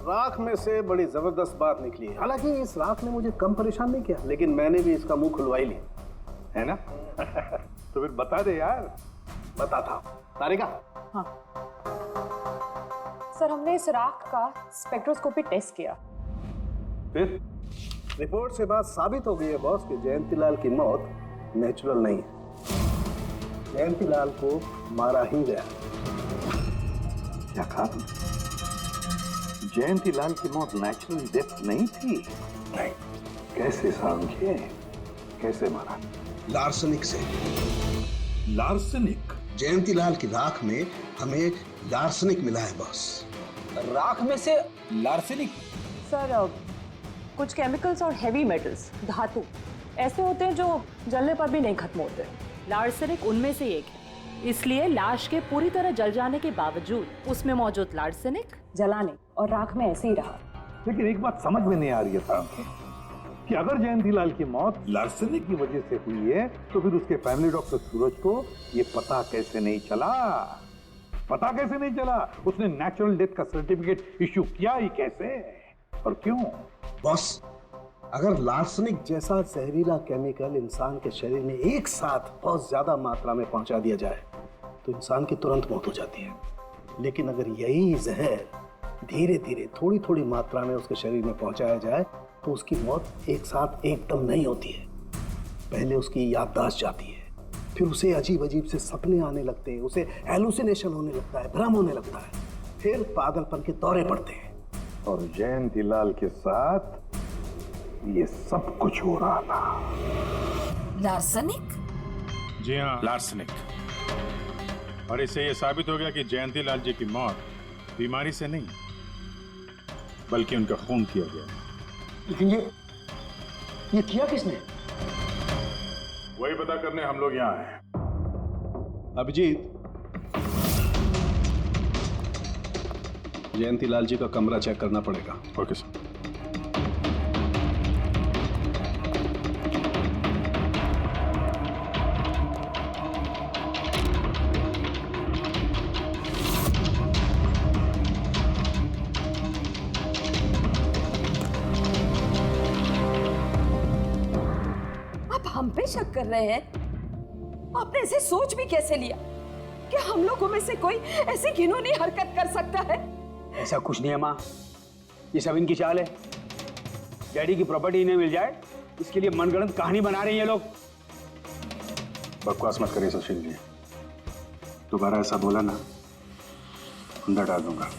राख में से बड़ी जबरदस्त बात निकली है। हालांकि इस राख ने मुझे कम परेशान नहीं किया, लेकिन मैंने भी इसका मुंह खुलवा ही लिया, है ना? तो फिर बता दे यार। बताता हूं। तारिका। हाँ सर, हमने इस राख का स्पेक्ट्रोस्कोपी टेस्ट किया। फिर रिपोर्ट से बात साबित हो गई है बॉस कि जयंतीलाल की मौत नेचुरल नहीं है। जयंतीलाल को मारा ही गया। क्या कहा तुमने? जयंतीलाल की मौत नेचुरल डेथ नहीं थी? नहीं। कैसे समझे? कैसे मारा? लार्सनिक से। लार्सनिक? जयंतीलाल की राख में हमें लार्सनिक मिला है बॉस। राख में से लार्सेनिक? सर कुछ केमिकल्स और हेवी मेटल्स, धातु ऐसे होते हैं जो जलने पर भी नहीं खत्म होते। लार्सेनिक उनमें से एक है। इसलिए लाश के पूरी तरह जल जाने के बावजूद उसमें मौजूद लार्सेनिक जलाने और राख में ऐसे ही रहा। लेकिन एक बात समझ में नहीं आ रही है साहब कि अगर जयंतीलाल की मौत लार्सेनिक की वजह से हुई है तो फिर उसके फैमिली डॉक्टर सूरज को ये पता कैसे नहीं चला? पता कैसे नहीं चला? उसने नेचुरल डेथ का सर्टिफिकेट इश्यू किया ही कैसे और क्यों? बॉस, अगर लार्सनिक जैसा जहरीला केमिकल इंसान के शरीर में एक साथ बहुत ज्यादा मात्रा में पहुंचा दिया जाए तो इंसान की तुरंत मौत हो जाती है। लेकिन अगर यही जहर धीरे धीरे थोड़ी थोड़ी मात्रा में उसके शरीर में पहुंचाया जाए तो उसकी मौत एक साथ एकदम नहीं होती है। पहले उसकी याददाश्त जाती है, फिर उसे अजीब अजीब से सपने आने लगते हैं, उसे हेलुसिनेशन होने लगता है, भ्रम होने लगता है, फिर पागलपन के दौरे पड़ते हैं। और जयंतीलाल के साथ ये सब कुछ हो रहा था। लार्सनिक? जी हाँ, लार्सनिक। और इससे ये साबित हो गया कि जयंतीलाल जी की मौत बीमारी से नहीं बल्कि उनका खून किया गया। लेकिन ये किया किसने? वही पता करने हम लोग यहाँ आए। अभिजीत, जयंतीलाल जी का कमरा चेक करना पड़ेगा। Okay sir. हम पे शक कर रहे हैं? आपने ऐसे सोच भी कैसे लिया कि हम लोगों में से कोई ऐसी घिनौनी हरकत कर सकता है? ऐसा कुछ नहीं है माँ, ये सब इनकी चाल है। डैडी की प्रॉपर्टी इन्हें मिल जाए इसके लिए मनगढ़ंत कहानी बना रहे हैं ये लोग। बकवास मत करिए सुशील जी, दोबारा ऐसा बोला ना अंदर डाल दूंगा।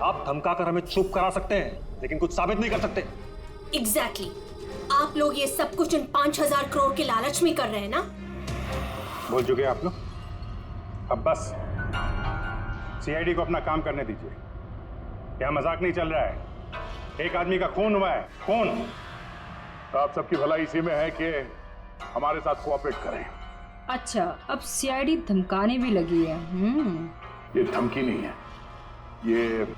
आप धमकाकर हमें चुप करा सकते हैं लेकिन कुछ साबित नहीं कर सकते। एग्जैक्टली। आप लोग ये सब कुछ इन 5,000 करोड़ के लालच में कर रहे हैं ना? बोल चुके आप लोग, अब बस सीआईडी को अपना काम करने दीजिए। क्या मजाक नहीं चल रहा है? एक आदमी का खून हुआ है, खून। तो आप सबकी भलाई इसी में है कि हमारे साथ कोऑपरेट करें। अच्छा, अब सीआईडी धमकाने भी लगी है। ये धमकी नहीं है, ये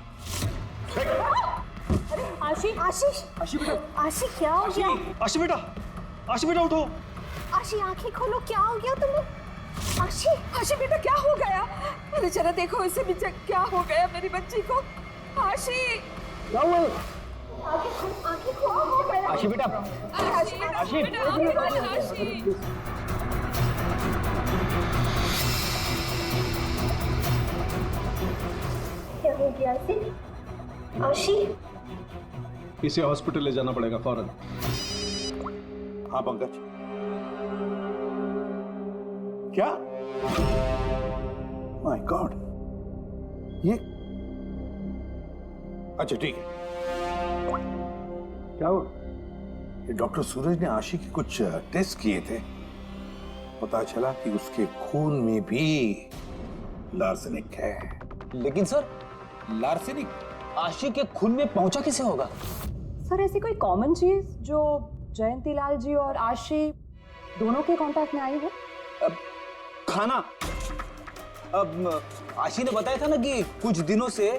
आशी, आशीष, आशी बेटा, आशी क्या हो गया? आशी बेटा, आशी बेटा उठो। आशी आंखें खोलो, क्या हो गया तुम्हें? आशी, आशी बेटा क्या हो गया? अरे जरा देखो इसे भी, क्या हो गया मेरी बच्ची को? आशी क्या हुआ? आंखें खोलो, हो गया। आशी बेटा, आशी बेटा, आशी आशी क्या हो गया आशी? आशी, इसे हॉस्पिटल ले जाना पड़ेगा फौरन। हाँ पंकज। क्या? माय गॉड, ये अच्छा ठीक है। क्या हुआ? ये डॉक्टर सूरज ने आशी के कुछ टेस्ट किए थे, पता चला कि उसके खून में भी लार्सेनिक है। लेकिन सर, लार्सेनिक आशी के खून में पहुंचा कैसे होगा? सर ऐसी कोई कॉमन चीज जो जयंतीलाल जी और आशी दोनों के कांटेक्ट में आई हो? खाना। अब आशी ने बताया था ना कि कुछ दिनों से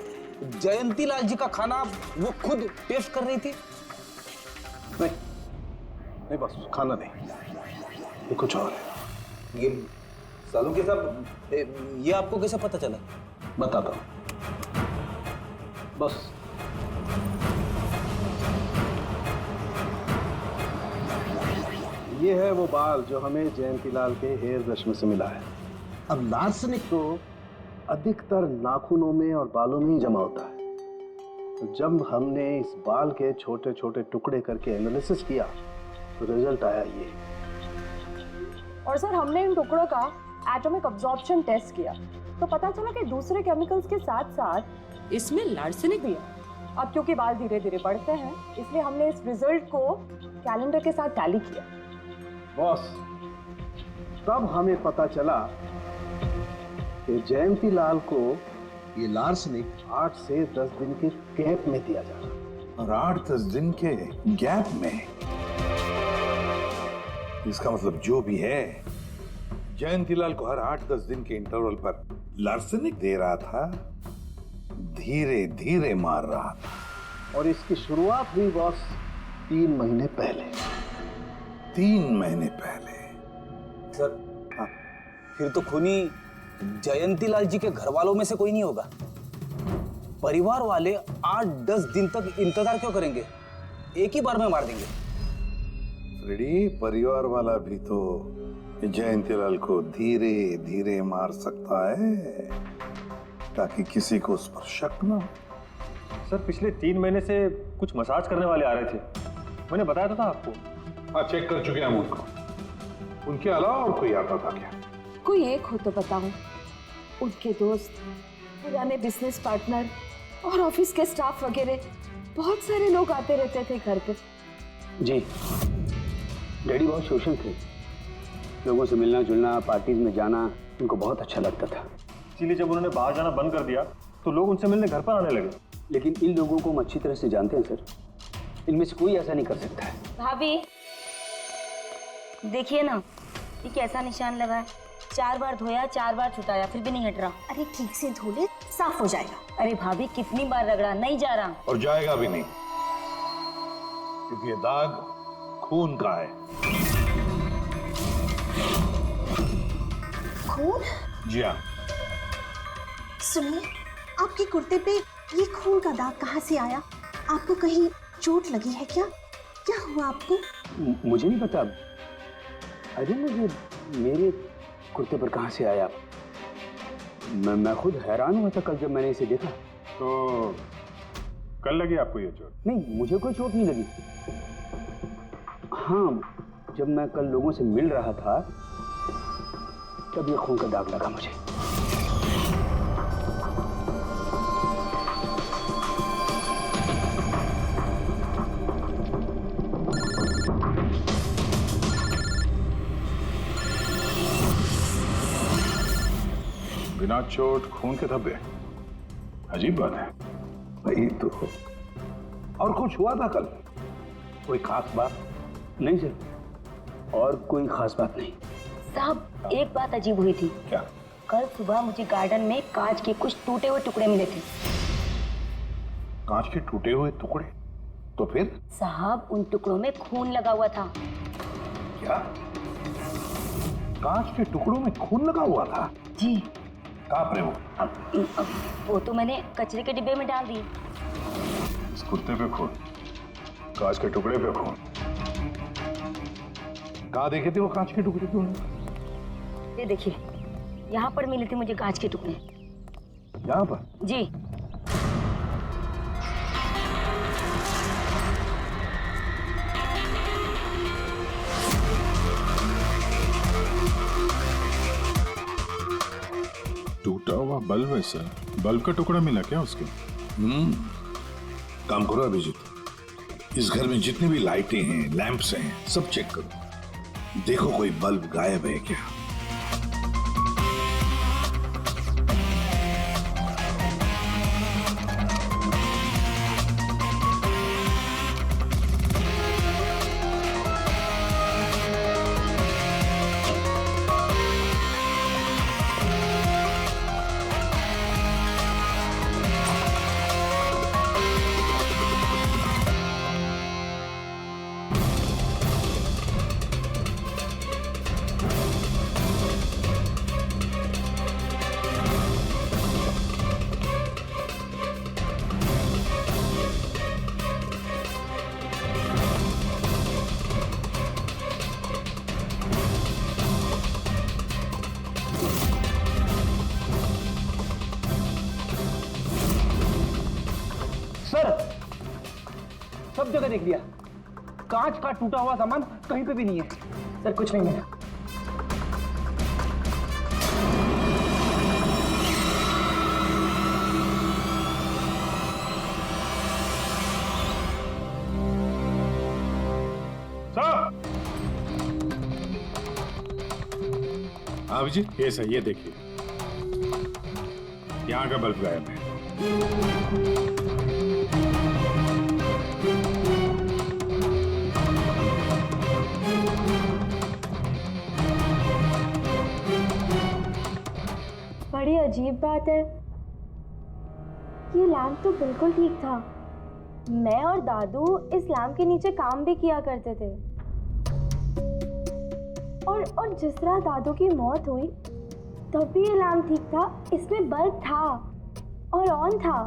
जयंतीलाल जी का खाना वो खुद टेस्ट कर रही थी। नहीं बस खाना नहीं, ये कुछ और है। ये सालुंखे साहब, ये आपको कैसे पता चला? बताता हूँ, बस ये है वो बाल जो हमें जयंतीलाल के हेयर ब्रश में से मिला है। अब लार्सनिक तो अधिकतर नाखूनों में और बालों में ही जमा होता है। तो जब हमने इस बाल के छोटे छोटे टुकड़े करके एनालिसिस किया तो रिजल्ट आया ये। और सर हमने इन टुकड़ों का एटॉमिक अब्जॉर्प्शन टेस्ट किया तो पता चला कि दूसरे केमिकल्स के साथ साथ इसमें लार्सेनिक भी है। अब क्योंकि बाल धीरे धीरे बढ़ते हैं इसलिए हमने इस रिजल्ट को कैलेंडर के साथ टैली किया। बॉस, तब हमें पता चला कि जयंतीलाल को ये लार्सनिक 8 से 10 दिन के गैप में दिया जा रहा। और 8-10 दिन के गैप में? इसका मतलब जो भी है, जयंतीलाल को हर 8-10 दिन के इंटरवल पर लार्सनिक दे रहा था, धीरे धीरे मार रहा था। और इसकी शुरुआत हुई बॉस 3 महीने पहले। 3 महीने पहले? सर, हाँ, फिर तो खूनी जयंतीलाल जी के घर वालों में से कोई नहीं होगा। परिवार वाले 8-10 दिन तक इंतजार क्यों करेंगे? एक ही बार में मार देंगे। फ्रेडी, परिवार वाला भी तो जयंतीलाल को धीरे धीरे मार सकता है ताकि किसी को उस पर शक ना हो। सर, पिछले 3 महीने से कुछ मसाज करने वाले आ रहे थे, मैंने बताया तो था आपको। हाँ, चेक कर चुके हैं हम उनको। उनके अलावा और कोई आता था क्या? कोई एक हो तो बताओ। उनके दोस्त, पुराने बिजनेस पार्टनर और ऑफिस के स्टाफ वगैरह बहुत सारे लोग आते रहते थे घर पे। जी, डैडी बहुत सोशल थे। लोगों से मिलना जुलना, पार्टीज में जाना उनको बहुत अच्छा लगता था। इसीलिए जब उन्होंने बाहर जाना बंद कर दिया तो लोग उनसे मिलने घर पर आने लगे। लेकिन इन लोगों को हम अच्छी तरह से जानते हैं सर, इनमें से कोई ऐसा नहीं कर सकता है। भाभी देखिए ना, ये कैसा निशान लगा है। 4 बार धोया, 4 बार छुटाया, फिर भी नहीं हट रहा। अरे ठीक से धो ले, साफ हो जाएगा। अरे भाभी कितनी बार रगड़ा, नहीं जा रहा। और जाएगा भी नहीं, क्योंकि ये दाग खून का है। खून? जी हाँ। सुनिए, आपके कुर्ते पे ये खून का दाग कहाँ से आया? आपको कहीं चोट लगी है क्या? क्या हुआ आपको? मुझे नहीं पता। अरे मुझे मेरे कुर्ते पर कहाँ से आया? मैं खुद हैरान हुआ था कल जब मैंने इसे देखा। तो कल लगी आपको ये चोट? नहीं, मुझे कोई चोट नहीं लगी। हाँ, जब मैं कल लोगों से मिल रहा था तब ये खून का दाग लगा मुझे। बिना चोट खून के धब्बे, अजीब बात है। वही तो। और कुछ हुआ था कल? कोई खास बात? नहीं सर, और कोई खास बात नहीं। साहब, एक बात अजीब हुई थी। क्या? कल सुबह मुझे गार्डन में कांच के कुछ टूटे हुए टुकड़े मिले थे। कांच के टूटे हुए टुकड़े? तो फिर? साहब, उन टुकड़ों में खून लगा हुआ था। क्या? कांच के टुकड़ों में खून लगा हुआ था? जी। कहाँ पर है वो? अब वो तो मैंने कचरे के डिब्बे में डाल दी। इस कुर्ते पे खून, कांच के टुकड़े पे खून। कहाँ देखे थे वो कांच के टुकड़े तूने? ये देखिए, यहाँ पर मिले थे मुझे कांच के टुकड़े। यहाँ पर? जी। टूटा हुआ बल्ब है सर। बल्ब का टुकड़ा मिला क्या उसके? काम करो अभिजीत, इस घर में जितनी भी लाइटें हैं, लैंप्स हैं, सब चेक करो। देखो कोई बल्ब गायब है क्या। सब जगह देख लिया, कांच का टूटा हुआ सामान कहीं पे भी नहीं है। सर कुछ नहीं मिला। अभिजीत ये सही, ये देखिए यहाँ का बल्ब गायब है। बड़ी अजीब बात है, ये लैम्प तो बिल्कुल ठीक था। मैं और दादू इस लैम्प के नीचे काम भी किया करते थे, और जिस तरह दादू की मौत हुई तब भी ये लैम्प ठीक था, इसमें बल्ब था और ऑन था।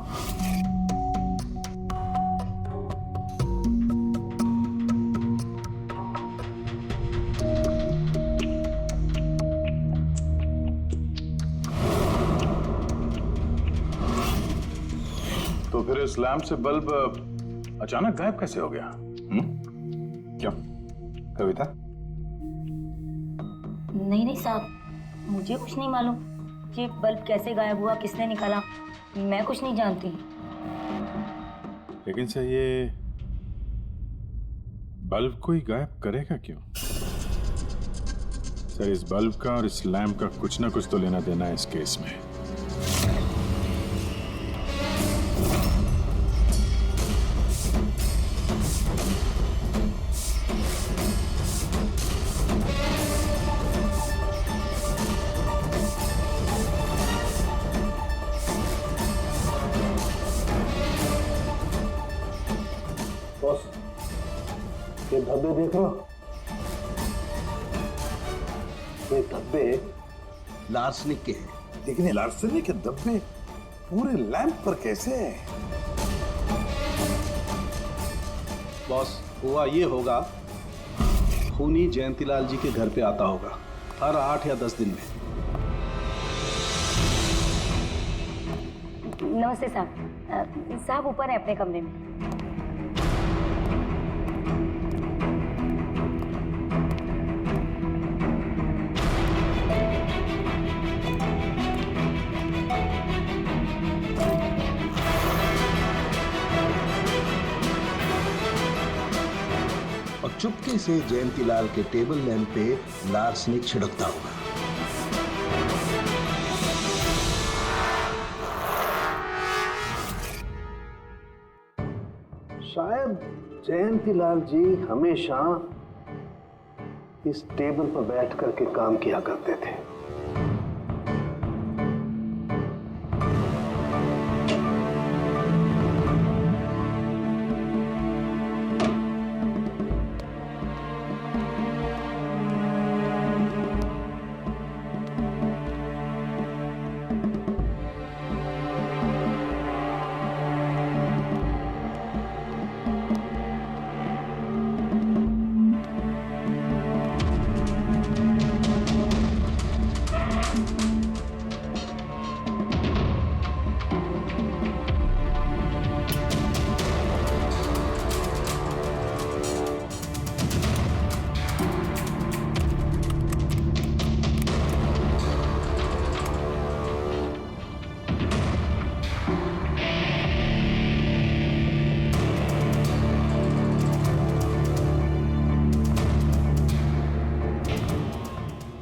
तो फिर इस लैम्प से बल्ब अचानक गायब कैसे हो गया? क्यों कविता? नहीं साहब, मुझे कुछ नहीं मालूम कि बल्ब कैसे गायब हुआ, किसने निकाला, मैं कुछ नहीं जानती। लेकिन सर ये बल्ब कोई गायब करेगा क्यों? सर इस बल्ब का और इस लैम्प का कुछ ना कुछ तो लेना देना है इस केस में। बॉस, ये धब्बे देख रहे हो? ये धब्बे लार्सनिक के हैं। लेकिन ये लार्सनिक के धब्बे पूरे लैंप पर कैसे? बॉस, हुआ ये होगा, खूनी जयंतीलाल जी के घर पे आता होगा हर 8 या 10 दिन में। नमस्ते साहब, साहब ऊपर है अपने कमरे में। और चुपके से जयंतीलाल के टेबल लैंप पे लार्सनिक छिड़कता होगा। शायद जयंतीलाल जी हमेशा इस टेबल पर बैठ करके काम किया करते थे।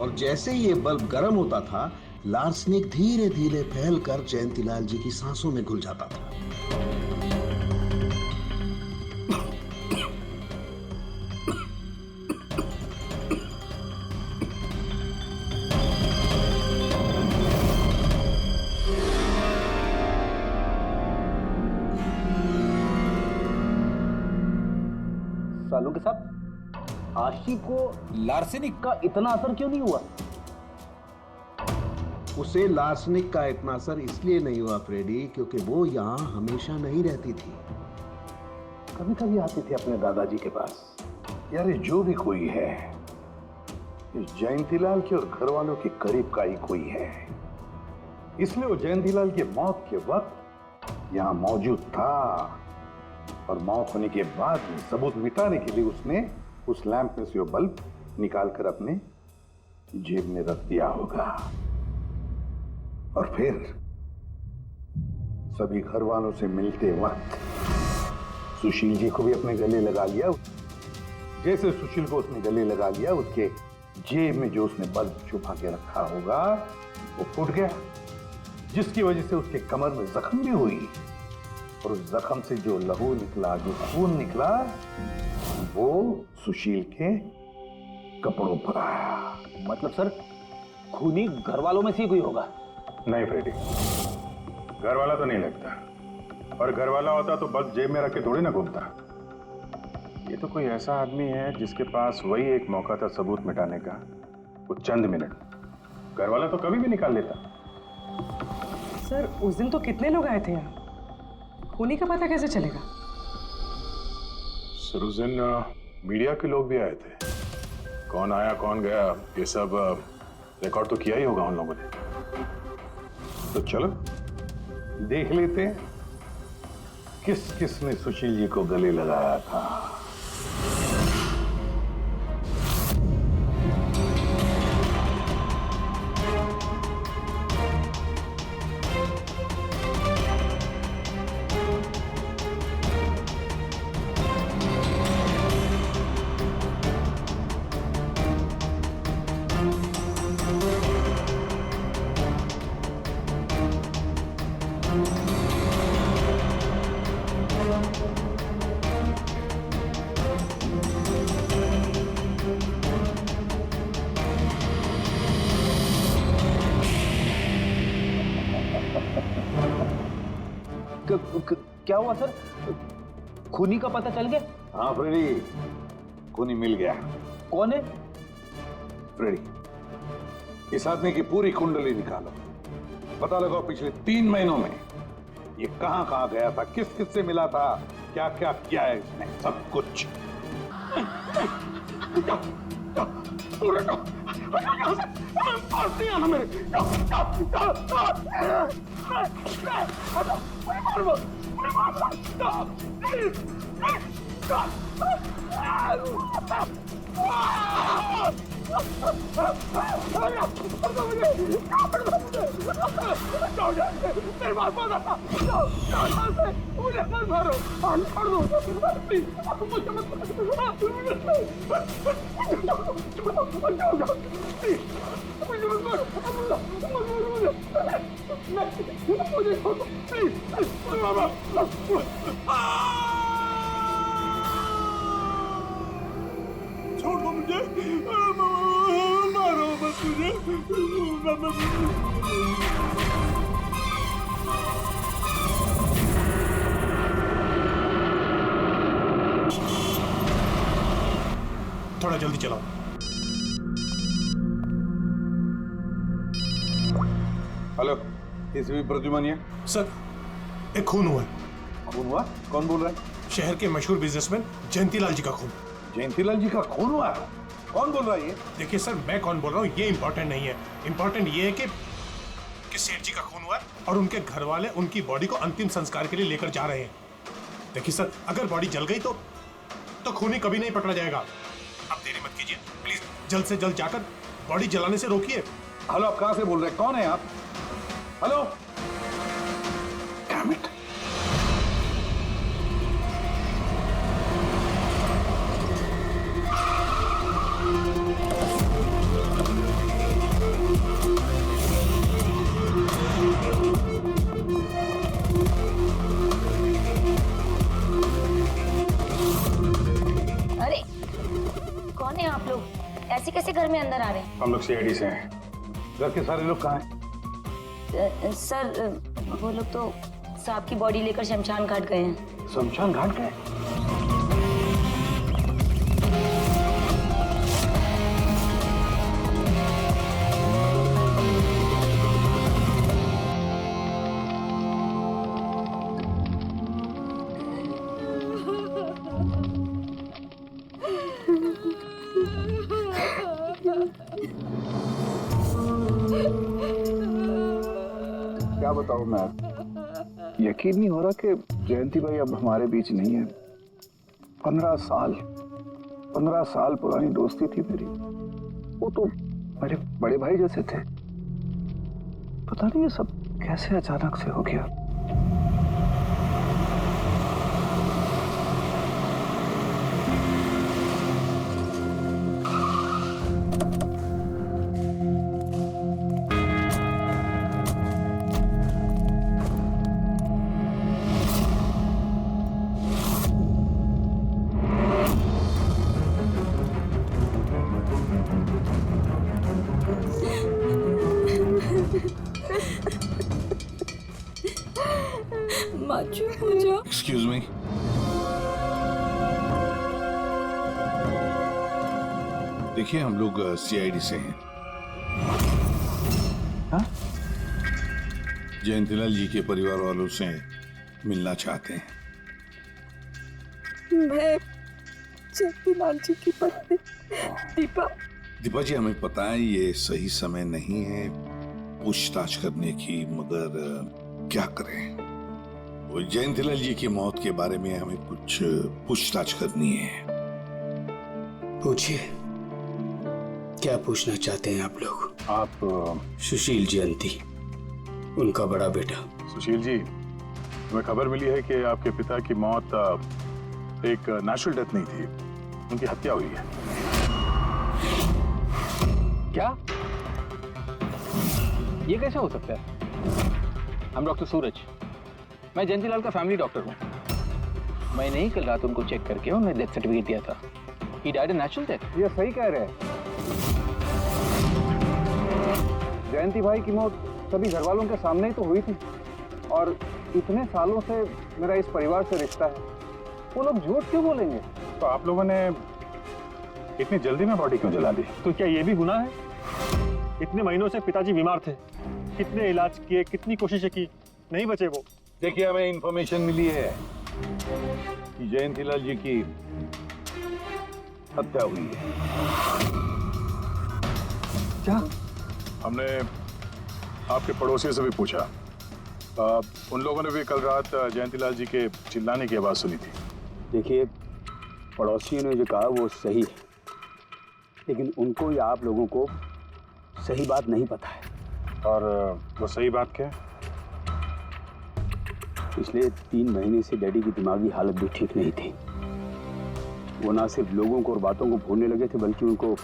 और जैसे ही ये बल्ब गर्म होता था, लार्सनिक धीरे धीरे फैलकर जयंतीलाल जी की सांसों में घुल जाता था। सालों के साथ आशी को लार्सेनिक का इतना असर क्यों नहीं हुआ? उसे लार्सनिक का इतना असर इसलिए नहीं हुआ फ्रेडी, क्योंकि वो यहाँ हमेशा नहीं रहती थी, कभी कभी आती थी अपने दादाजी के पास। यार ये जो भी कोई है, इस जयंतीलाल के और घर वालों के करीब का ही कोई है, इसलिए वो जयंतीलाल की मौत के वक्त यहाँ मौजूद था। और मौत होने के बाद में सबूत मिटाने के लिए उसने उस लैंप में से वो बल्ब निकालकर अपने जेब में रख दिया होगा। और फिर सभी घर वालों से मिलते वक्त सुशील जी को भी अपने गले लगा लिया। जैसे सुशील को उसने गले लगा लिया, उसके जेब में जो उसने बल्ब छुपा के रखा होगा वो फूट गया, जिसकी वजह से उसके कमर में जख्म भी हुई और उस जख्म से जो लहू निकला, जो खून निकला, वो सुशील के कपड़ों पर आया। मतलब सर खूनी घर वालों में से ही कोई होगा? नहीं फ्रेडी, घर वाला तो नहीं लगता, और घर वाला होता तो बस जेब में रख के थोड़ी ना घूमता। ये तो कोई ऐसा आदमी है जिसके पास वही एक मौका था सबूत मिटाने का, वो चंद मिनट। घर वाला तो कभी भी निकाल लेता। सर उस दिन तो कितने लोग आए थे यहाँ, खूनी का पता कैसे चलेगा? सर उस दिन मीडिया के लोग भी आए थे, कौन आया कौन गया ये सब रिकॉर्ड तो किया ही होगा उन लोगों ने। तो चलो देख लेते हैं किस किस ने सुशील जी को गले लगाया था। क्या हुआ सर, खूनी का पता चल गया? हाँ फ्रेडी, खूनी मिल गया। कौन है? फ्रेडी, इस आदमी की पूरी कुंडली निकालो, पता लगाओ पिछले 3 महीनों में ये कहां कहां गया था, किस किस से मिला था, क्या क्या किया है इसने, सब कुछ। छोड़ दो मुझे, मारो मत मुझे। थोड़ा जल्दी चलाओ। हेलो, एसीपी प्रद्युमन है। सर एक खून हुआ है। खून हुआ? कौन बोल रहा है? शहर के मशहूर बिजनेसमैन जयंतीलाल जी का खून। जयंतीलाल जी का खून हुआ है? कौन बोल रहा है ये? देखिए सर, मैं कौन बोल रहा हूँ ये इंपॉर्टेंट नहीं है, इंपॉर्टेंट ये है कि सेठ जी का खून हुआ है और उनके घर वाले उनकी बॉडी को अंतिम संस्कार के लिए लेकर जा रहे हैं। देखिए सर, अगर बॉडी जल गई तो खूनी कभी नहीं पकड़ा जाएगा। आप देरी मत कीजिए प्लीज, जल्द से जल्द जाकर बॉडी जलाने से रोकिए। हेलो, आप कहां से बोल रहे हैं? कौन है आप? Hello, damn it. अरे कौन है आप लोग? ऐसे कैसे घर में अंदर आ रहे हैं? हम लोग सीआईडी से हैं। घर के सारे लोग कहाँ हैं? सर वो लोग तो साहब की बॉडी लेकर शमशान घाट गए हैं। शमशान घाट गए? क्या बताऊं मैं, यकीन नहीं हो रहा कि जयंती भाई अब हमारे बीच नहीं है। 15 साल पुरानी दोस्ती थी मेरी। वो तो मेरे बड़े भाई जैसे थे। पता नहीं ये सब कैसे अचानक से हो गया। एक्सक्यूज मी, देखिए हम लोग सीआईडी से हैं। हाँ? जयंतीलाल जी के परिवार वालों से मिलना चाहते हैं। मैं जयंतीलाल जी की पत्नी दीपा। दीपा जी, हमें पता है ये सही समय नहीं है पूछताछ करने की, मगर क्या करें, वो जयंतीलाल जी की मौत के बारे में हमें कुछ पूछताछ करनी है। पूछिए, क्या पूछना चाहते हैं आप लोग? आप सुशील जयंती, उनका बड़ा बेटा। सुशील जी, हमें खबर मिली है कि आपके पिता की मौत एक नेचुरल डेथ नहीं थी, उनकी हत्या हुई है। क्या? ये कैसे हो सकता है? हम डॉक्टर सूरज, मैं जयंतीलाल का फैमिली डॉक्टर हूँ। मैंने ही कल रात उनको चेक करके उन्हें डेथ सर्टिफिकेट दिया था। He died a natural death। ये सही कह रहे हैं। जयंती भाई की मौत सभी घर वालों के सामने ही तो हुई थी, और इतने सालों से मेरा इस परिवार से रिश्ता है, वो लोग झूठ क्यों बोलेंगे? तो आप लोगों ने इतनी जल्दी में बॉडी क्यों जला दी? तो क्या ये भी गुनाह है? इतने महीनों से पिताजी बीमार थे, कितने इलाज किए, कितनी कोशिशें की, नहीं बचे वो। देखिए, हमें इंफॉर्मेशन मिली है कि जयंतीलाल जी की हत्या हुई है। क्या? हमने आपके पड़ोसियों से भी पूछा, उन लोगों ने भी कल रात जयंतीलाल जी के चिल्लाने की आवाज सुनी थी। देखिए, पड़ोसियों ने जो कहा वो सही है, लेकिन उनको या आप लोगों को सही बात नहीं पता है। और वो सही बात क्या है? पिछले 3 महीने से डैडी की दिमागी हालत भी ठीक नहीं थी। वो ना सिर्फ लोगों को और बातों को भूलने लगे थे, बल्कि उनको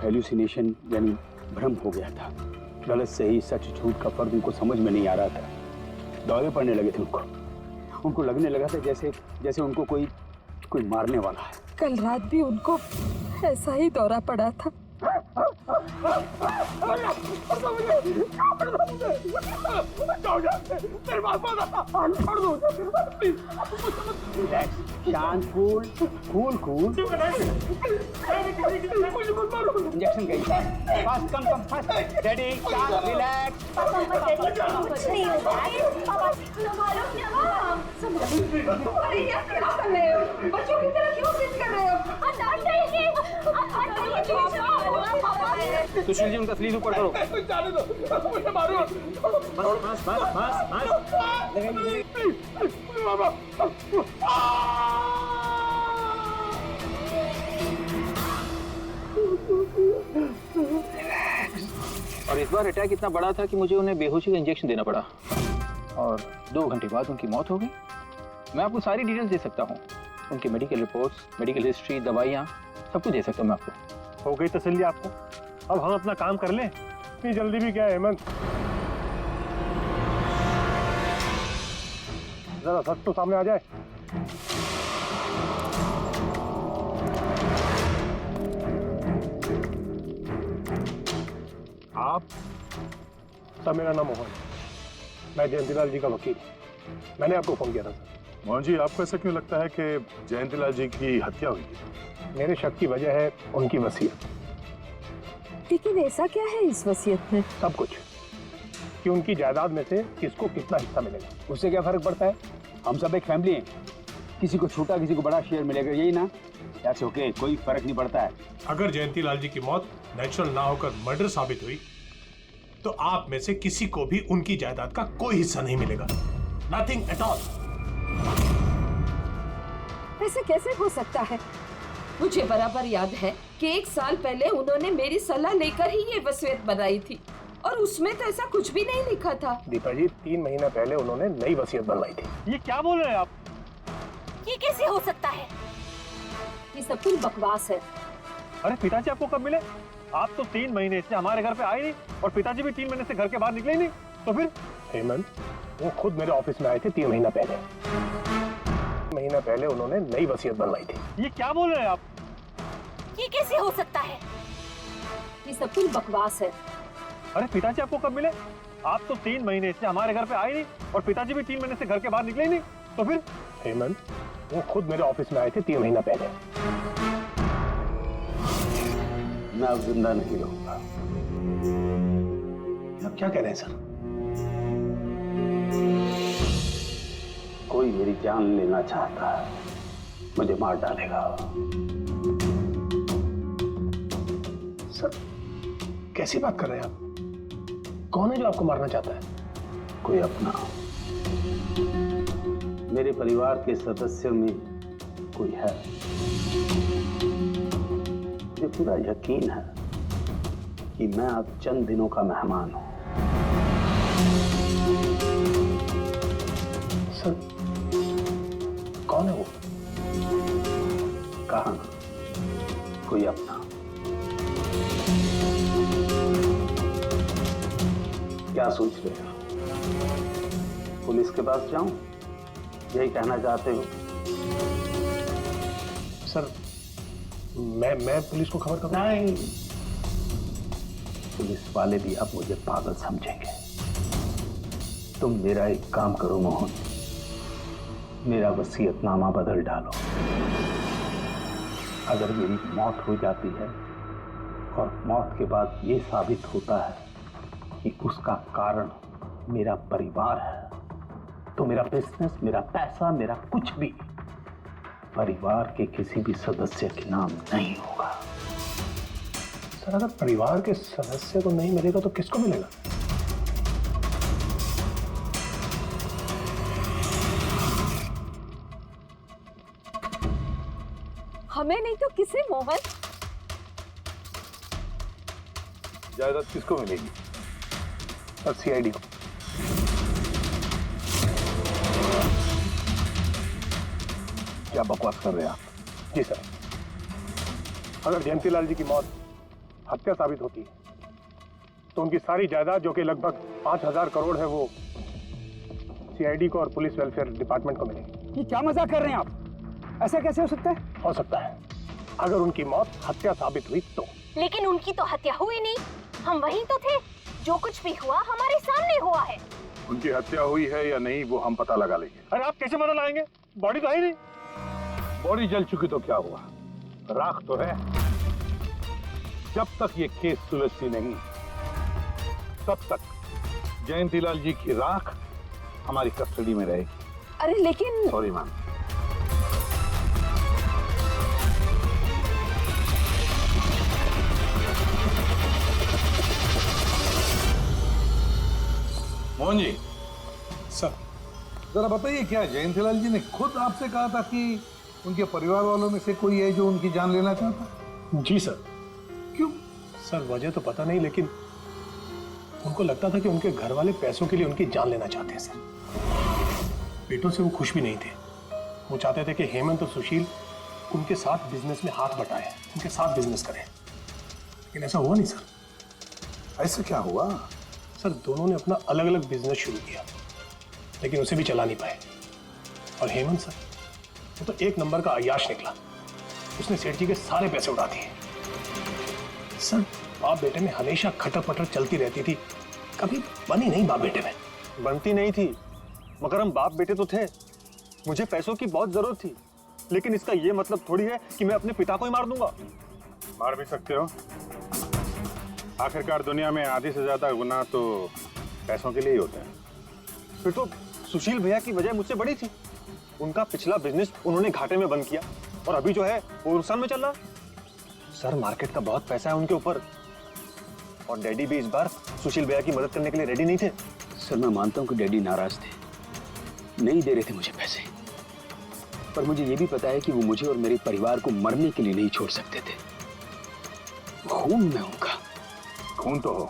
हेल्यूसिनेशन यानी भ्रम हो गया था। गलत सही, सच झूठ का फर्क उनको समझ में नहीं आ रहा था। दौरे पड़ने लगे थे उनको लगने लगा था जैसे उनको कोई मारने वाला है। कल रात भी उनको ऐसा ही दौरा पड़ा था। शांत, कूल। इंजेक्शन गई। Fast, come fast. डैडी, शांत, रिलैक्स। कुछ नहीं होता है। बच्चों की तरह क्यों जिद कर रहे हो? सुशील जी, उनका स्लीव ऊपर करो। मुझे मारो। बस। और इस बार अटैक इतना बड़ा था कि मुझे उन्हें बेहोशी का इंजेक्शन देना पड़ा, और 2 घंटे बाद उनकी मौत हो गई। मैं आपको सारी डिटेल्स दे सकता हूँ, उनकी मेडिकल रिपोर्ट्स, मेडिकल हिस्ट्री, दवाइयाँ, सब कुछ दे सकता हूँ मैं आपको। हो गई तसल्ली आपको? अब हम अपना काम कर लें। इतनी जल्दी भी क्या है हेमंत? जरा सच तो सामने आ जाए। आप? सर, मेरा नाम मोहन, मैं जयंतीलाल जी का वकील। मैंने आपको फोन किया था सर। मोहन जी, आपको ऐसा क्यों लगता है कि जयंतीलाल जी की हत्या हुई थी? मेरे शक की वजह है उनकी वसीयत। लेकिन ऐसा क्या है इस वसीयत में? सब कुछ, कि उनकी जायदाद में से किसको कितना हिस्सा मिलेगा। उससे क्या फर्क पड़ता है? हम सब एक फैमिली हैं, किसी को छोटा किसी को बड़ा शेयर मिलेगा, यही ना? दैट्स ओके, कोई फर्क नहीं पड़ता है। अगर जयंतीलाल जी की मौत नेचुरल ना होकर मर्डर साबित हुई, तो आप में से किसी को भी उनकी जायदाद का कोई हिस्सा नहीं मिलेगा। Nothing at all. ऐसे कैसे हो सकता है? मुझे बराबर याद है कि 1 साल पहले उन्होंने मेरी सलाह लेकर ही ये वसीयत बनाई थी और उसमें तो ऐसा कुछ भी नहीं लिखा था। दीपा जी 3 महीना पहले उन्होंने नई वसीयत बनवाई थी। ये क्या बोल रहे हैं आप? ये कैसे हो सकता है? ये सब कुछ बकवास है। अरे पिताजी आपको कब मिले? आप तो 3 महीने से हमारे घर पे आए नहीं और पिताजी भी 3 महीने से घर के बाहर निकले ही नहीं। तो फिर? हेमंत, वो खुद मेरे ऑफिस में आए थे 3 महीना पहले। महीना पहले उन्होंने नई वसीयत बनवाई थी। ये क्या बोल रहे हैं आप? ये कैसे हो सकता है? ये सब कुछ बकवास है। अरे पिताजी आपको कब मिले? आप तो 3 महीने से हमारे घर पे आए नहीं और पिताजी भी 3 महीने से घर के बाहर निकले ही नहीं। तो फिर? हेमंत, वो खुद मेरे ऑफिस में आए थे 3 महीना पहले। मैं अब जिंदा नहीं रहूंगा। आप क्या कह रहे हैं सर? कोई मेरी जान लेना चाहता है, मुझे मार डालेगा। सर कैसी बात कर रहे हैं आप? कौन है जो आपको मारना चाहता है? कोई अपना, मेरे परिवार के सदस्यों में कोई है। मुझे पूरा यकीन है कि मैं अब चंद दिनों का मेहमान हूं। सर कौन है वो? कहा ना, कोई अपना। क्या सोच रहे हो? पुलिस के पास जाऊं? यही कहना चाहते हो? सर मैं पुलिस को खबर करूं? नहीं, पुलिस वाले भी अब मुझे पागल समझेंगे। तुम मेरा एक काम करो मोहन, मेरा वसीयतनामा बदल डालो। अगर मेरी मौत हो जाती है और मौत के बाद ये साबित होता है कि उसका कारण मेरा परिवार है, तो मेरा बिजनेस, मेरा पैसा, मेरा कुछ भी परिवार के किसी भी सदस्य के नाम नहीं होगा। सर अगर परिवार के सदस्य को नहीं मिलेगा तो किसको मिलेगा? हमें नहीं तो किसे मोहन? जायदाद किसको मिलेगी? और सीआईडी को। क्या बकवास कर रहे हैं आप? जी सर, अगर जयंतीलाल जी की मौत हत्या साबित होती है तो उनकी सारी जायदाद जो कि लगभग 5000 करोड़ है वो सीआईडी को और पुलिस वेलफेयर डिपार्टमेंट को मिलेगी। ये क्या मजाक कर रहे हैं आप? ऐसा कैसे हो सकता है? हो सकता है अगर उनकी मौत हत्या साबित हुई तो। लेकिन उनकी तो हत्या हुई नहीं, हम वहीं तो थे। जो कुछ भी हुआ हमारे सामने हुआ है। उनकी हत्या हुई है या नहीं वो हम पता लगा लेंगे। अरे आप कैसे पता लगाएंगे? बॉडी तो है ही नहीं। बॉडी जल चुकी तो क्या हुआ, राख तो है। जब तक ये केस सुलझती नहीं तब तक जयंतीलाल जी की राख हमारी कस्टडी में रहेगी। अरे लेकिन sorry ma'am. Mohan ji, sir जरा बताइए, क्या जयंतीलाल जी ने खुद आपसे कहा था कि उनके परिवार वालों में से कोई है जो उनकी जान लेना चाहता? जी सर। क्यों? सर वजह तो पता नहीं, लेकिन उनको लगता था कि उनके घर वाले पैसों के लिए उनकी जान लेना चाहते हैं सर। बेटों से वो खुश भी नहीं थे। वो चाहते थे कि हेमंत और सुशील उनके साथ बिजनेस में हाथ बटाएं, उनके साथ बिजनेस करें, लेकिन ऐसा हुआ नहीं सर। ऐसा क्या हुआ? सर दोनों ने अपना अलग अलग बिजनेस शुरू किया, लेकिन उसे भी चला नहीं पाए। और हेमंत सर, वो तो 1 नंबर का अय्याश निकला। उसने सेठ जी के सारे पैसे उड़ा दिए। सर बाप बेटे में हमेशा खटर पटर चलती रहती थी, कभी बनी नहीं बाप बेटे में। बनती नहीं थी, मगर हम बाप बेटे तो थे। मुझे पैसों की बहुत जरूरत थी, लेकिन इसका ये मतलब थोड़ी है कि मैं अपने पिता को ही मार दूंगा। मार भी सकते हो। आखिरकार दुनिया में आधी से ज्यादा गुनाह तो पैसों के लिए ही होते हैं। फिर तो सुशील भैया की वजह मुझसे बड़ी थी। उनका पिछला बिजनेस उन्होंने घाटे में बंद किया और अभी जो है वो नुकसान में चल रहा। सर मार्केट का बहुत पैसा है उनके ऊपर, और डैडी भी इस बार सुशील भैया की मदद करने के लिए रेडी नहीं थे। सर मैं मानता हूं कि डैडी नाराज थे, नहीं दे रहे थे मुझे पैसे, पर मुझे ये भी पता है कि वो मुझे और मेरे परिवार को मरने के लिए नहीं छोड़ सकते थे। खून में उनका खून तो हो,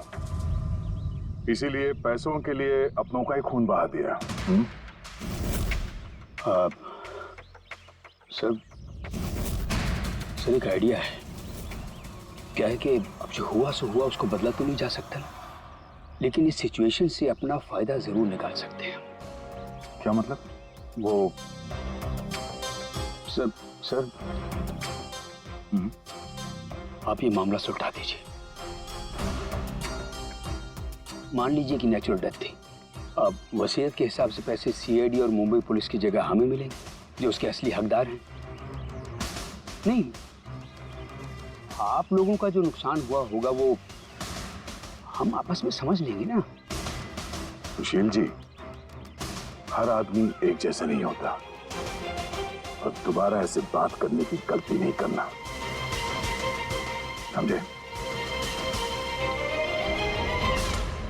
इसीलिए पैसों के लिए अपनों का ही खून बहा दिया। सर एक आइडिया है। क्या है कि अब जो हुआ सो हुआ, उसको बदला तो नहीं जा सकता ना, लेकिन इस सिचुएशन से अपना फायदा जरूर निकाल सकते हैं। क्या मतलब? वो सर आप ये मामला सुलझा दीजिए। मान लीजिए कि नेचुरल डेथ थी। अब वसीयत के हिसाब से पैसे सीआईडी और मुंबई पुलिस की जगह हमें मिलेंगे, जो उसके असली हकदार हैं। नहीं, आप लोगों का जो नुकसान हुआ होगा वो हम आपस में समझ लेंगे ना। सुशील जी, हर आदमी एक जैसा नहीं होता, और दोबारा ऐसे बात करने की गलती नहीं करना, समझे?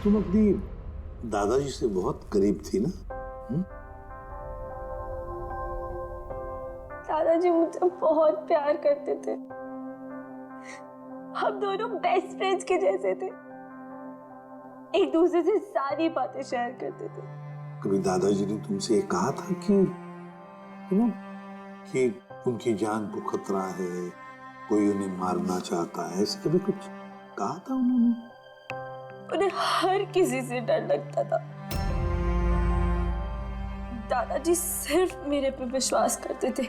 तुम अपनी दादाजी से बहुत करीब थी ना? दादाजी मुझे बहुत प्यार करते थे। हम दोनों बेस्ट फ्रेंड्स के जैसे थे, एक दूसरे से सारी बातें शेयर करते थे। कभी दादाजी ने तुमसे ये कहा था कि उनकी जान को खतरा है, कोई उन्हें मारना चाहता है, ऐसे कभी कुछ कहा था उन्होंने? उन्हें हर किसी से डर लगता था। दादाजी सिर्फ मेरे पे विश्वास करते थे,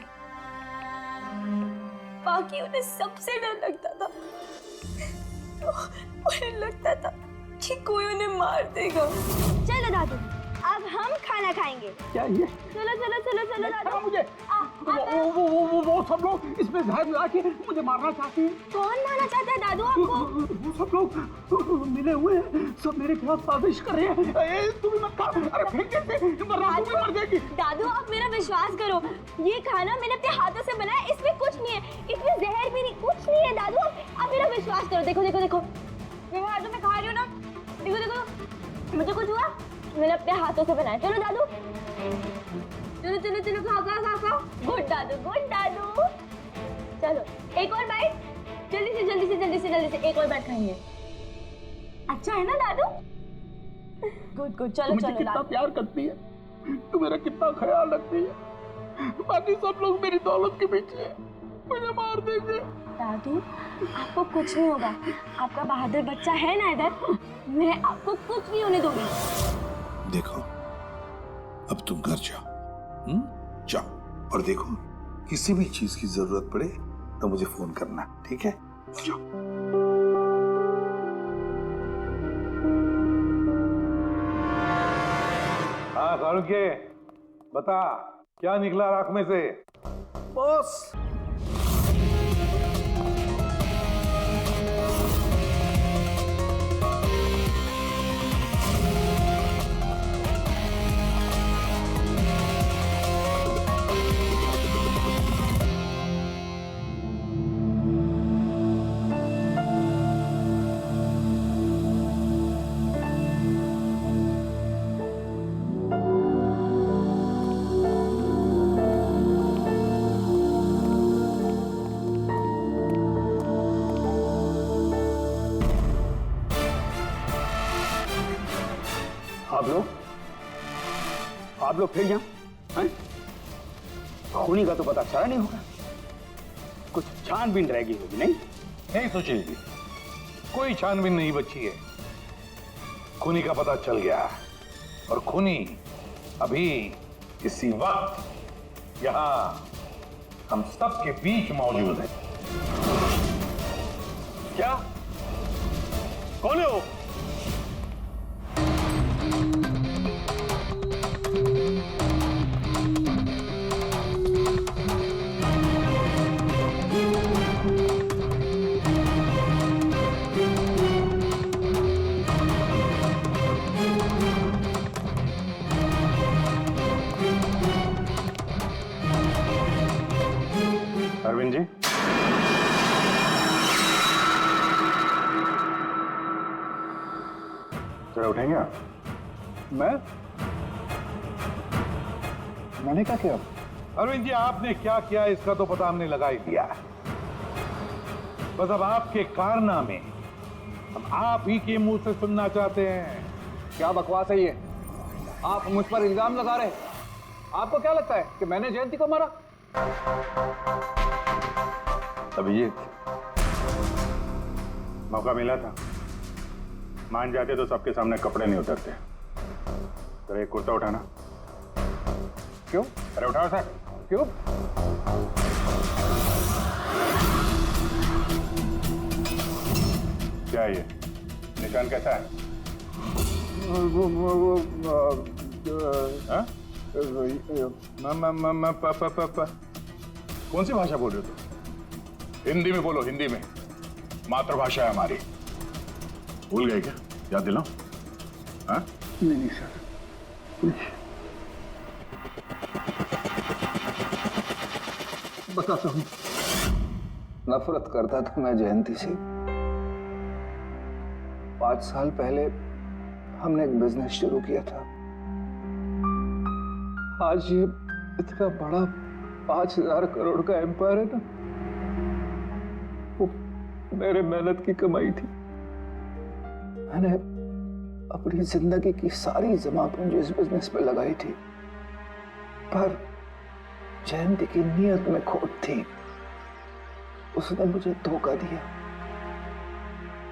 बाकी उन्हें सबसे डर लगता था। तो उन्हें लगता था कि कोई उन्हें मार देगा। चलो दादू, अब हम खाना खाएंगे। क्या ये? चलो चलो चलो चलो दादू। मुझे वो सब लोग इसमें जहर मिला के मुझे मारना चाहते हैं। कौन मारना चाहता है दादू आपको? वो सब लोग मिले हुए हैं, सब मेरे खिलाफ साजिश कर रहे हैं। तू भी मत खा, अरे फेंक देते, वरना तू भी मर जाएगी। दादू आप मेरा विश्वास करो, ये खाना मैंने अपने हाथों से बनाया, इसमें कुछ नहीं है, इसमें जहर भी नहीं, कुछ नहीं है। दादू आप मेरा विश्वास करो। देखो देखो देखो, मेरे हाथों में खा रही हो ना, देखो देखो, मुझे कुछ हुआ, मैंने अपने हाथों से बनाया। चलो दादू, चलो चलो चलो, खाओ खाओ खाओ खाओ। गुड दादू, गुड दादू। चलो एक और बाइट, जल्दी से जल्दी से जल्दी से जल्दी से एक और बाइट खाएंगे। अच्छा है ना दादू? गुड गुड, चलो मुझे चलो। कितना प्यार करती है, तू मेरा कितना ख्याल रखती है, बाकी सब लोग मेरी दौलत के पीछे मुझे मार देंगे। दादू आपको कुछ नहीं होगा, आपका बहादुर बच्चा है ना इधर, मैं आपको कुछ नहीं होने दूंगी। देखो, अब तुम घर जाओ, जाओ, और देखो किसी भी चीज की जरूरत पड़े तो मुझे फोन करना, ठीक है? जाओ। हाँ सारुके, बता क्या निकला राख में से? बॉस, आप लोग फिर यहाँ खूनी का तो पता चला नहीं होगा, कुछ छानबीन रहेगी होगी। नहीं सुशील जी, कोई छानबीन नहीं बची है, खूनी का पता चल गया, और खूनी अभी इसी वक्त यहाँ हम सब के बीच मौजूद है। क्या? कौन है वो? अरविंद जी, जरा उठेंगे आप? मैंने क्या किया? अरविंद जी, आपने क्या किया इसका तो पता हमने लगा ही दिया। बस अब आपके कारनामे हम आप ही के मुंह से सुनना चाहते हैं। क्या बकवास है ये? आप मुझ पर इल्जाम लगा रहे हैं। आपको क्या लगता है कि मैंने जयंती को मारा? अभिजीत, मौका मिला था, मान जाते तो सबके सामने कपड़े नहीं उतरते। तेरा एक कुर्ता उठाना। क्यों? अरे उठाओ सर। क्यों? क्या ये निशान कैसा है? कौन सी भाषा बोल रहे हो तुम? हिंदी में बोलो, हिंदी में। मातृभाषा है हमारी। भूल गए क्या? याद दिलाओ। हाँ? नहीं सर, बताता हूँ। नफरत करता था मैं जयंती से। 5 साल पहले हमने एक बिजनेस शुरू किया था। आज ये इतना बड़ा 5000 करोड़ का एम्पायर है ना, वो मेरे मेहनत की कमाई थी। मैंने अपनी जिंदगी की सारी जमा पूंजी इस बिजनेस पे लगाई थी, पर जयंती की नीयत में खोट थी। उसने मुझे धोखा दिया,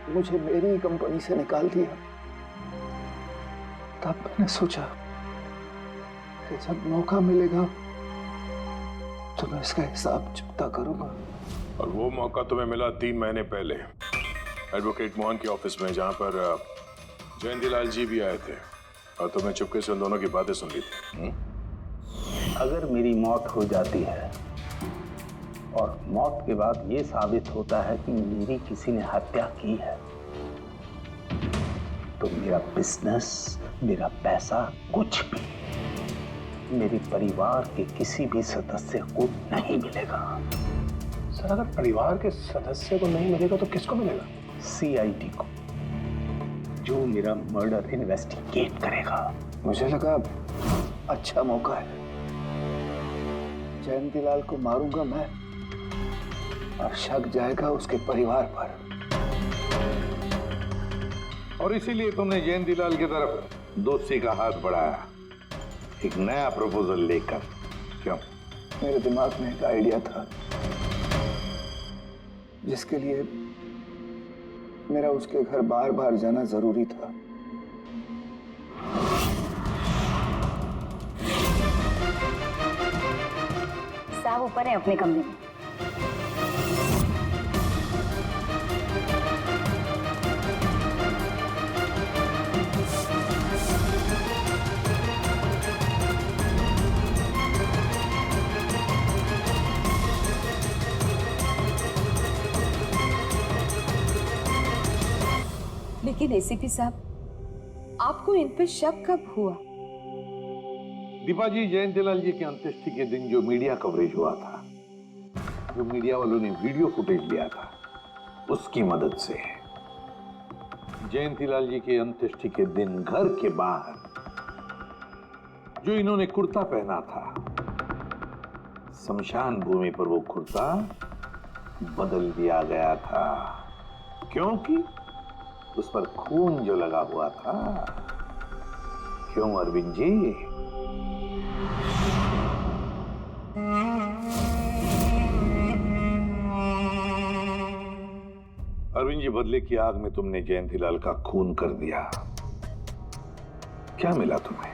मुझे मेरी कंपनी से निकाल दिया। तब मैंने सोचा कि जब मौका मिलेगा तो मैं इसका हिसाब चुकता करूंगा। और वो मौका तुम्हें मिला 3 महीने पहले एडवोकेट मोहन के ऑफिस में, जहां पर जयंतीलाल जी भी आए थे और तुमने चुपके से उन दोनों की बातें सुन ली थी। अगर मेरी मौत हो जाती है और मौत के बाद ये साबित होता है कि मेरी किसी ने हत्या की है, तो मेरा बिजनेस, मेरा पैसा, कुछ भी मेरे परिवार के किसी भी सदस्य को नहीं मिलेगा। सर, अगर परिवार के सदस्य को नहीं मिलेगा तो किसको मिलेगा? सीआईडी को, जो मेरा मर्डर इन्वेस्टिगेट करेगा। मुझे लगा अच्छा मौका है। जयंतीलाल को मारूंगा मैं और शक जाएगा उसके परिवार पर। और इसीलिए तुमने जयंतीलाल की तरफ दोस्ती का हाथ बढ़ाया, एक नया प्रपोजल लेकर। क्यों? मेरे दिमाग में एक आइडिया था जिसके लिए मेरा उसके घर बार बार जाना जरूरी था। साहब ऊपर है अपने कमरे में। लेकिन एसीपी साहब, आपको इन पे शक कब हुआ? दीपा जी, जयंतीलाल जी के अंत्येष्टि के दिन जो मीडिया कवरेज हुआ था, जो मीडिया वालों ने वीडियो फुटेज लिया था, उसकी मदद से जयंतीलाल जी के अंत्येष्टि के दिन घर के बाहर जो इन्होंने कुर्ता पहना था, शमशान भूमि पर वो कुर्ता बदल दिया गया था, क्योंकि उस पर खून जो लगा हुआ था। क्यों अरविंद जी? अरविंद जी, बदले की आग में तुमने जयंतीलाल का खून कर दिया। क्या मिला तुम्हें?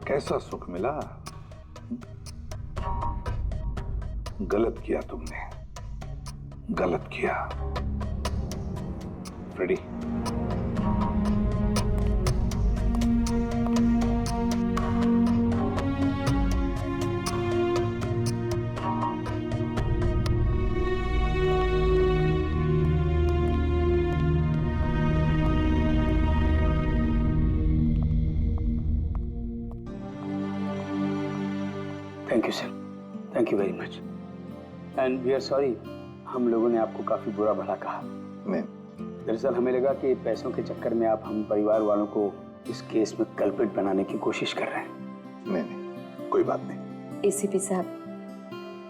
कैसा सुख मिला? गलत किया तुमने, गलत किया। Ready? Thank you sir, thank you very much. And we are sorry, हम लोगों ने आपको काफी बुरा भला कहा। दरअसल हमें लगा कि पैसों के चक्कर में आप हम परिवार वालों को इस केस में कल्प्रिट बनाने की कोशिश कर रहे हैं। नहीं, कोई बात नहीं। एसीपी साहब,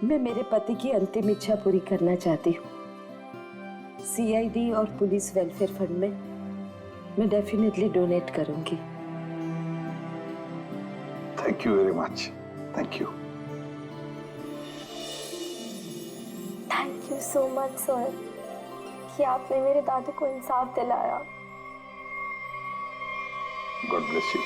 मैं मेरे पति की अंतिम इच्छा पूरी करना चाहती हूँ। सीआईडी और पुलिस वेलफेयर फंड में मैं डेफिनेटली डोनेट करूंगी। Thank you very much, thank you. Thank you so much sir कि आपने मेरे दादू को इंसाफ दिलाया। God bless you.